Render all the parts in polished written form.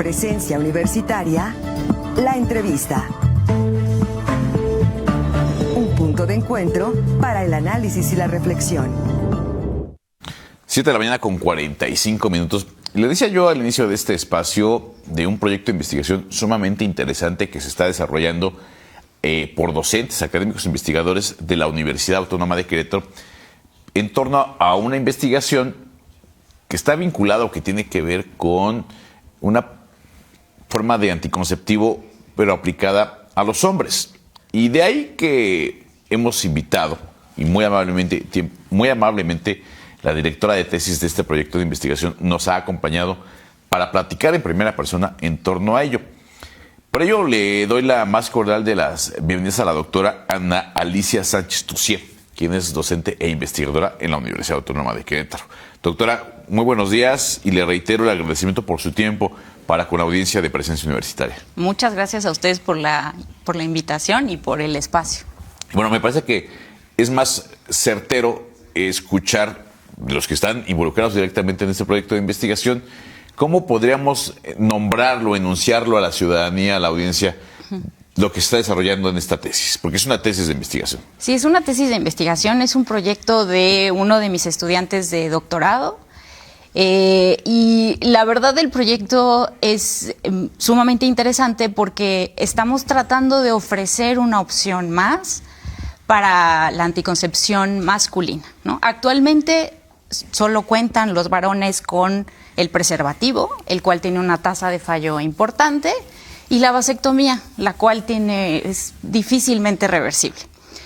presencia universitaria, la entrevista. Un punto de encuentro para el análisis y la reflexión. 7 de la mañana con 45 minutos. Le decía yo al inicio de este espacio de un proyecto de investigación sumamente interesante que se está desarrollando por docentes, académicos, investigadores de la Universidad Autónoma de Querétaro en torno a una investigación que está vinculada o que tiene que ver con una forma de anticonceptivo, pero aplicada a los hombres. Y de ahí que hemos invitado, y muy amablemente, la directora de tesis de este proyecto de investigación nos ha acompañado para platicar en primera persona en torno a ello. Por ello le doy la más cordial de las bienvenidas a la doctora Ana Alicia Sánchez Tucier, quien es docente e investigadora en la Universidad Autónoma de Querétaro. Doctora, muy buenos días y le reitero el agradecimiento por su tiempo para con la audiencia de Presencia Universitaria. Muchas gracias a ustedes por la invitación y por el espacio. Bueno, me parece que es más certero escuchar de los que están involucrados directamente en este proyecto de investigación, ¿cómo podríamos nombrarlo, enunciarlo a la ciudadanía, a la audiencia, lo que se está desarrollando en esta tesis? Porque es una tesis de investigación. Sí, es una tesis de investigación, es un proyecto de uno de mis estudiantes de doctorado. Y la verdad el proyecto es sumamente interesante porque estamos tratando de ofrecer una opción más para la anticoncepción masculina, ¿no? Actualmente solo cuentan los varones con el preservativo, el cual tiene una tasa de fallo importante, y la vasectomía, la cual es difícilmente reversible.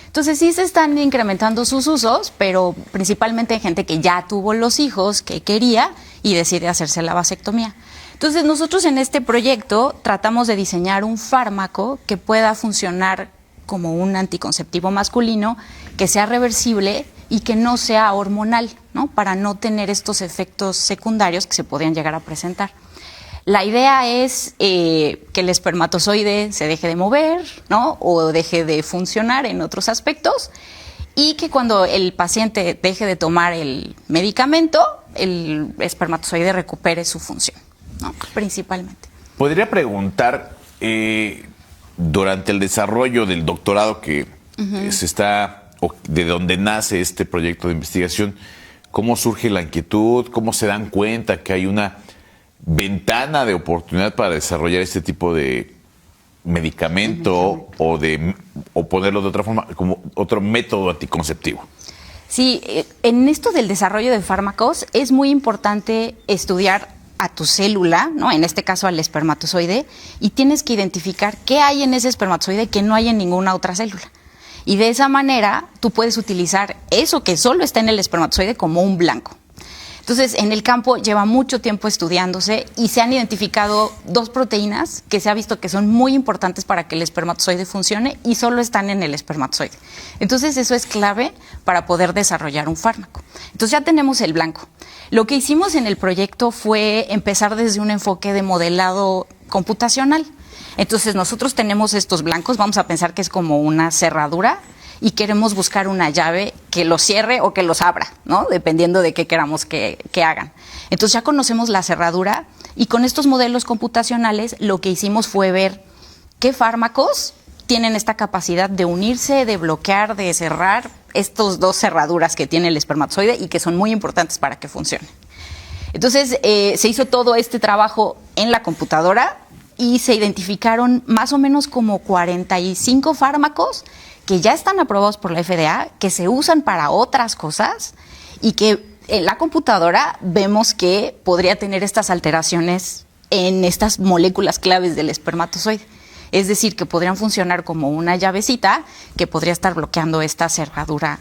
Entonces sí se están incrementando sus usos, pero principalmente hay gente que ya tuvo los hijos que quería y decide hacerse la vasectomía. Entonces nosotros en este proyecto tratamos de diseñar un fármaco que pueda funcionar como un anticonceptivo masculino, que sea reversible y que no sea hormonal, ¿no? Para no tener estos efectos secundarios que se podrían llegar a presentar. La idea es que el espermatozoide se deje de mover, ¿no? O deje de funcionar en otros aspectos, y que cuando el paciente deje de tomar el medicamento, el espermatozoide recupere su función, ¿no? Principalmente. Podría preguntar, durante el desarrollo del doctorado que se está, o de donde nace este proyecto de investigación, ¿cómo surge la inquietud? ¿Cómo se dan cuenta que hay una ventana de oportunidad para desarrollar este tipo de medicamento o ponerlo de otra forma, como otro método anticonceptivo? Sí, en esto del desarrollo de fármacos es muy importante estudiar a tu célula, ¿no? En este caso al espermatozoide, y tienes que identificar qué hay en ese espermatozoide que no hay en ninguna otra célula. Y de esa manera tú puedes utilizar eso que solo está en el espermatozoide como un blanco. Entonces, en el campo lleva mucho tiempo estudiándose y se han identificado 2 proteínas que se ha visto que son muy importantes para que el espermatozoide funcione y solo están en el espermatozoide. Entonces, eso es clave para poder desarrollar un fármaco. Entonces, ya tenemos el blanco. Lo que hicimos en el proyecto fue empezar desde un enfoque de modelado computacional. Entonces, nosotros tenemos estos blancos, vamos a pensar que es como una cerradura, y queremos buscar una llave que los cierre o que los abra, ¿no? Dependiendo de qué queramos que hagan. Entonces ya conocemos la cerradura, y con estos modelos computacionales lo que hicimos fue ver qué fármacos tienen esta capacidad de unirse, de bloquear, de cerrar estos 2 cerraduras que tiene el espermatozoide y que son muy importantes para que funcione. Entonces se hizo todo este trabajo en la computadora y se identificaron más o menos como 45 fármacos que ya están aprobados por la FDA, que se usan para otras cosas y que en la computadora vemos que podría tener estas alteraciones en estas moléculas claves del espermatozoide. Es decir, que podrían funcionar como una llavecita que podría estar bloqueando esta cerradura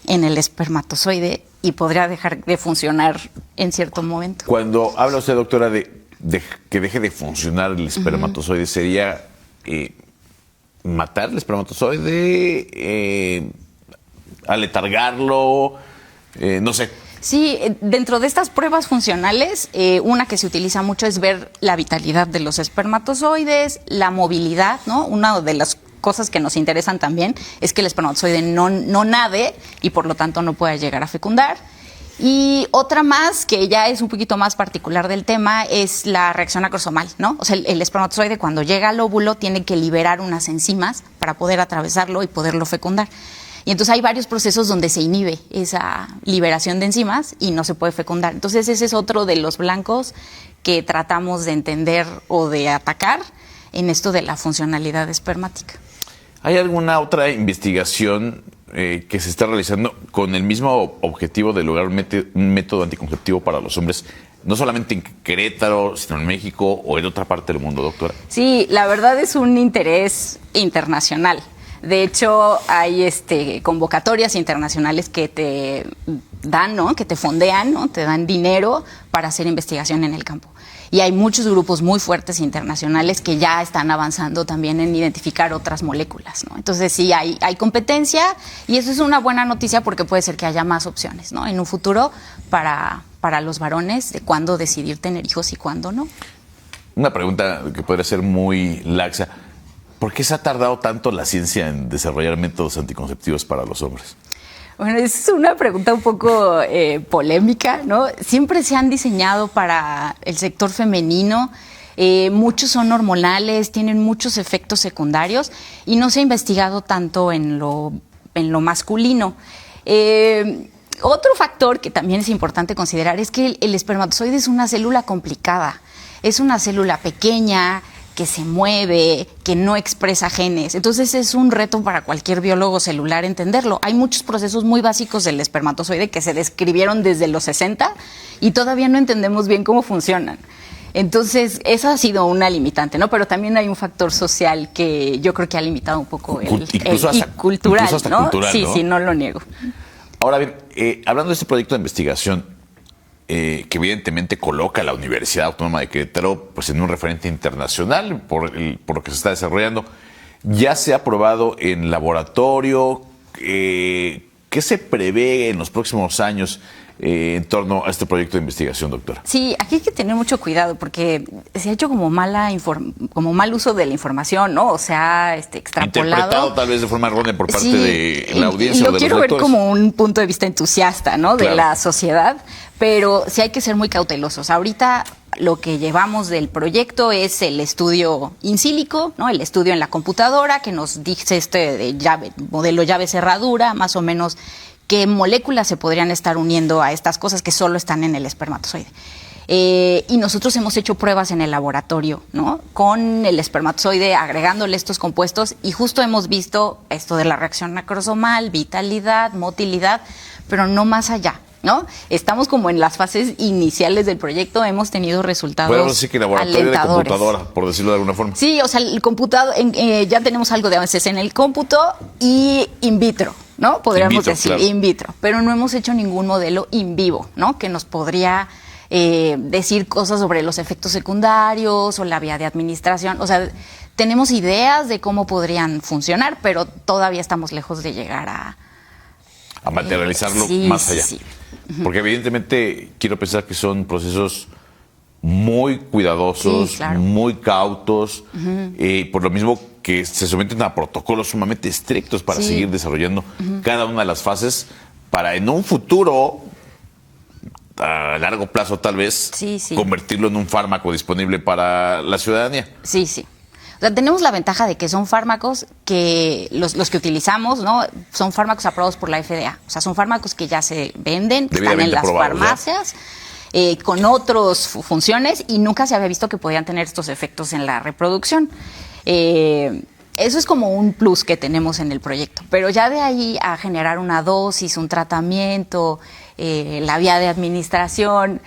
en el espermatozoide y podría dejar de funcionar en cierto momento. Cuando habla usted, doctora, de que deje de funcionar el espermatozoide, ¿sería matar el espermatozoide, aletargarlo, no sé? Sí, dentro de estas pruebas funcionales, una que se utiliza mucho es ver la vitalidad de los espermatozoides, la movilidad, ¿no? Una de las cosas que nos interesan también es que el espermatozoide no nade y por lo tanto no pueda llegar a fecundar. Y otra más, que ya es un poquito más particular del tema, es la reacción acrosomal, ¿no? O sea, el espermatozoide cuando llega al óvulo tiene que liberar unas enzimas para poder atravesarlo y poderlo fecundar. Y entonces hay varios procesos donde se inhibe esa liberación de enzimas y no se puede fecundar. Entonces ese es otro de los blancos que tratamos de entender o de atacar en esto de la funcionalidad espermática. ¿Hay alguna otra investigación que se está realizando con el mismo objetivo de lograr un método anticonceptivo para los hombres, no solamente en Querétaro, sino en México o en otra parte del mundo, doctora? Sí, la verdad es un interés internacional. De hecho, hay convocatorias internacionales que te dan, ¿no? Que te fondean, ¿no? Te dan dinero para hacer investigación en el campo. Y hay muchos grupos muy fuertes internacionales que ya están avanzando también en identificar otras moléculas, ¿no? Entonces sí, hay competencia y eso es una buena noticia porque puede ser que haya más opciones, ¿no? En un futuro para los varones de cuándo decidir tener hijos y cuándo no. Una pregunta que podría ser muy laxa. ¿Por qué se ha tardado tanto la ciencia en desarrollar métodos anticonceptivos para los hombres? Bueno, es una pregunta un poco polémica, ¿no? Siempre se han diseñado para el sector femenino, muchos son hormonales, tienen muchos efectos secundarios y no se ha investigado tanto en lo masculino. Otro factor que también es importante considerar es que el espermatozoide es una célula complicada, es una célula pequeña, que se mueve, que no expresa genes. Entonces es un reto para cualquier biólogo celular entenderlo. Hay muchos procesos muy básicos del espermatozoide que se describieron desde los 60 y todavía no entendemos bien cómo funcionan. Entonces, esa ha sido una limitante, ¿no? Pero también hay un factor social que yo creo que ha limitado un poco y cultural, incluso hasta ¿no? Cultural, sí, ¿no? sí, no lo niego. Ahora bien, hablando de este proyecto de investigación, que evidentemente coloca a la Universidad Autónoma de Querétaro pues, en un referente internacional por lo que se está desarrollando. Ya se ha aprobado en laboratorio. ¿Qué se prevé en los próximos años en torno a este proyecto de investigación, doctora? Sí, aquí hay que tener mucho cuidado porque se ha hecho como mal uso de la información, ¿no? O sea, extrapolado. Interpretado tal vez de forma errónea por parte de la audiencia o de los lectores. Lo quiero ver como un punto de vista entusiasta, ¿no? De la sociedad, pero sí hay que ser muy cautelosos. Ahorita lo que llevamos del proyecto es el estudio in silico, ¿no? El estudio en la computadora que nos dice modelo llave cerradura, más o menos qué moléculas se podrían estar uniendo a estas cosas que solo están en el espermatozoide. Y nosotros hemos hecho pruebas en el laboratorio, ¿no? Con el espermatozoide, agregándole estos compuestos, y justo hemos visto esto de la reacción acrosomal, vitalidad, motilidad, pero no más allá, ¿no? Estamos como en las fases iniciales del proyecto, hemos tenido resultados podemos decir que laboratorio alentadores. De computadora, por decirlo de alguna forma. Sí, o sea, el computador, ya tenemos algo de avances en el cómputo y in vitro, ¿no? Podríamos decir claro. In vitro, pero no hemos hecho ningún modelo in vivo, ¿no? Que nos podría decir cosas sobre los efectos secundarios o la vía de administración. O sea, tenemos ideas de cómo podrían funcionar, pero todavía estamos lejos de llegar a materializarlo más allá. Sí. Porque evidentemente quiero pensar que son procesos muy cuidadosos, claro. Muy cautos, por lo mismo que se someten a protocolos sumamente estrictos para seguir desarrollando cada una de las fases para en un futuro, a largo plazo tal vez, convertirlo en un fármaco disponible para la ciudadanía. Sí, sí. O sea, tenemos la ventaja de que son fármacos que los que utilizamos, ¿no? Son fármacos aprobados por la FDA. O sea, son fármacos que ya se venden, que están en las farmacias, con otras funciones, y nunca se había visto que podían tener estos efectos en la reproducción. Eso es como un plus que tenemos en el proyecto. Pero ya de ahí a generar una dosis, un tratamiento, la vía de administración,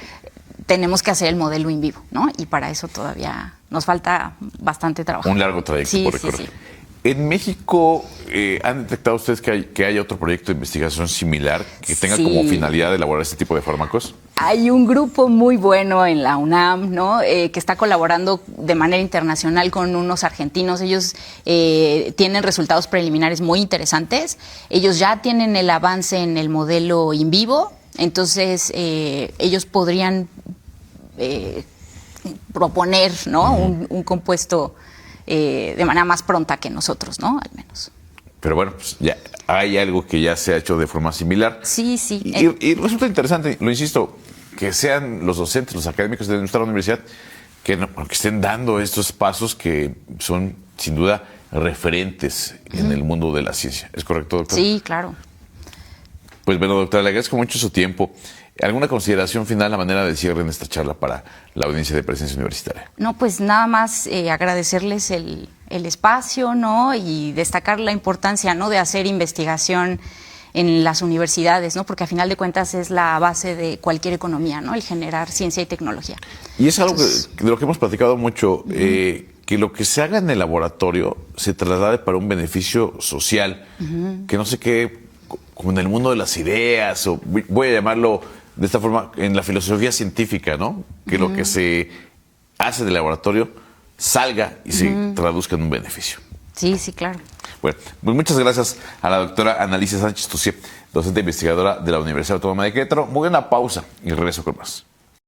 tenemos que hacer el modelo in vivo, ¿no? Y para eso todavía nos falta bastante trabajo. Un largo trayecto por recorrer. Sí. En México, ¿han detectado ustedes que haya otro proyecto de investigación similar que tenga como finalidad elaborar este tipo de fármacos? Hay un grupo muy bueno en la UNAM, ¿no? Que está colaborando de manera internacional con unos argentinos. Ellos tienen resultados preliminares muy interesantes. Ellos ya tienen el avance en el modelo in vivo. Entonces, ellos podrían proponer, ¿no? Un compuesto de manera más pronta que nosotros, ¿no? Al menos. Pero bueno, pues ya hay algo que ya se ha hecho de forma similar. Sí, sí. Y resulta interesante, lo insisto, que sean los docentes, los académicos de nuestra universidad que estén dando estos pasos que son, sin duda, referentes en el mundo de la ciencia. ¿Es correcto, doctor? Sí, claro. Pues bueno, doctora, le agradezco mucho su tiempo. ¿Alguna consideración final a manera de cierre en esta charla para la audiencia de Presencia Universitaria? No, pues nada más agradecerles el espacio, ¿no? Y destacar la importancia, ¿no? De hacer investigación en las universidades, ¿no? Porque a final de cuentas es la base de cualquier economía, ¿no? El generar ciencia y tecnología. Y es algo de lo que hemos platicado mucho, que lo que se haga en el laboratorio se traslade para un beneficio social, que no sé qué, como en el mundo de las ideas, o voy a llamarlo de esta forma, en la filosofía científica, ¿no? Que lo que se hace del laboratorio salga y se traduzca en un beneficio. Sí, sí, claro. Bueno, pues muchas gracias a la doctora Analicia Sánchez Tucié, docente investigadora de la Universidad Autónoma de Querétaro. Muy buena pausa y regreso con más.